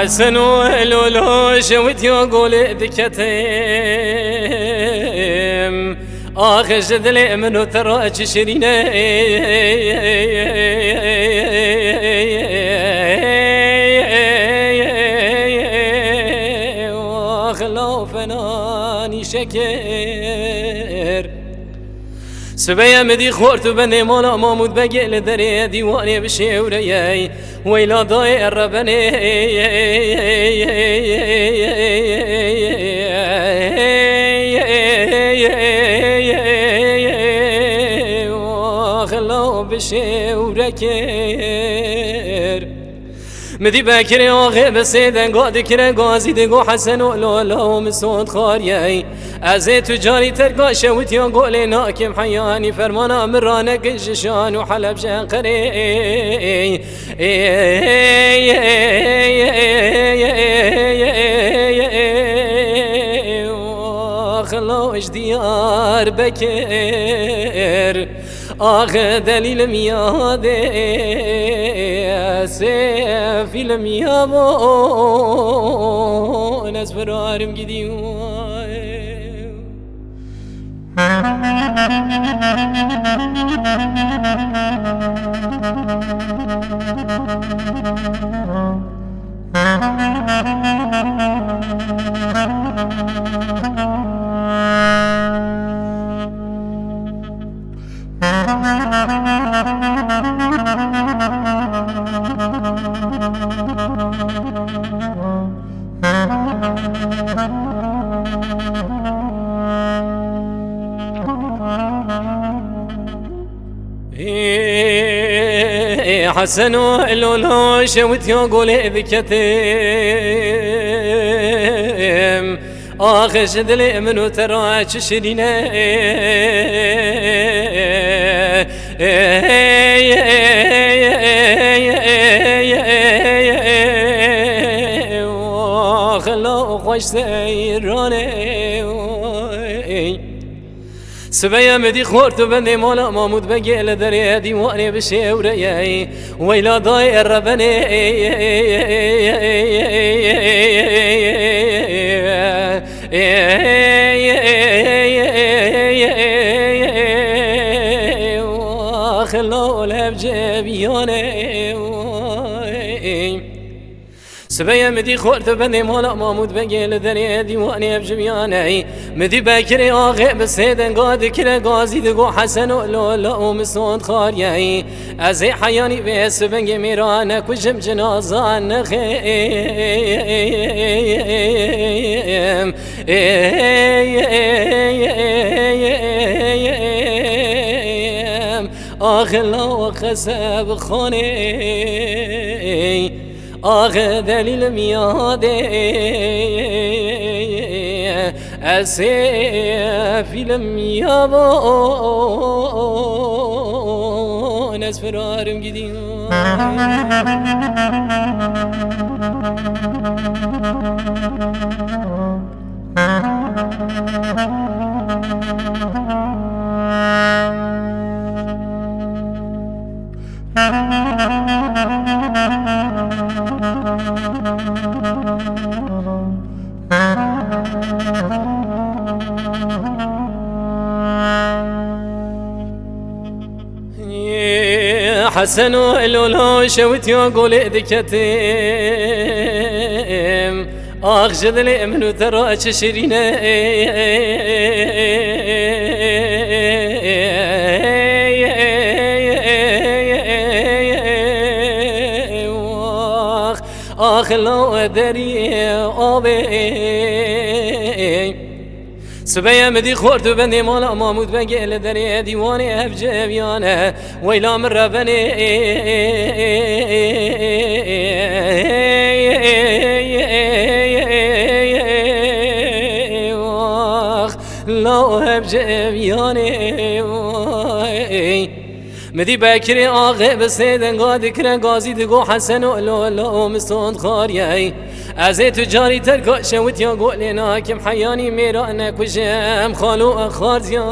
حسن ولولو شوت يقول ذكتهم آخش ذلي منو ترى تشرينا واخلو فناني شكر سبيا مدي خورت بني مولا مامود بقيل دري ديواني بشيوري ويلا ضايع ربني واخلو بشيوركر مدي باكري وغيب سيدن قاد كره غازي دغو حسن ولولو مسود خاريي ازي تجاري ترقا شوت يا قولي ناكم حياني فرمانا مرانك الشان وحلب شنقري واخلوش ديار بكر آخ دلیل میاده سفیل میابون از فرارم گیدیم حسن ولولو شوت يقول ذكتهم آخش دلي منو ترى تشرينا واخلو خوش سيراني سبيا مدي خورت بني مولا مامود بقيل دري ديواني بشيوري ويلا ضايع ربني واخلو الهبجبياني سبيا مدي خورت بني مولا مامود بقيل دري ديواني بجبياني مدي باكري آغيب سيدن قاد كره غازي دغو حسن ولولو مسود خاريي ازي حياني بس بنگي ميرانك وجم جنازان نخيم آخلو خسب خاني آخ دلیل میاده اسفیل میابون از فرارم گیدیم حسن ولولو شوت يقول ذكتهم اخجد لي منو ترى تشرينا اخ لو دري ابي سبيا مدي خورت بني مولا مامود بقيل دري ديواني أفجبيانه ويلا من ربني لا أفجبياني مدي بكري آغي بسيدن قاد كرا قازي دقو حسن ولو مستون خاريي ازي تجاري تركو شوت يا قولنا كم حياني ميرانا كجم خالو اخارز يا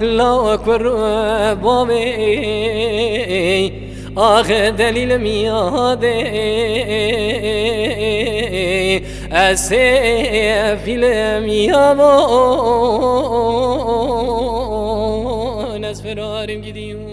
لا اكبر بابي آخر دلیل میاده اسه فیلم یابان از فراریم گیدیم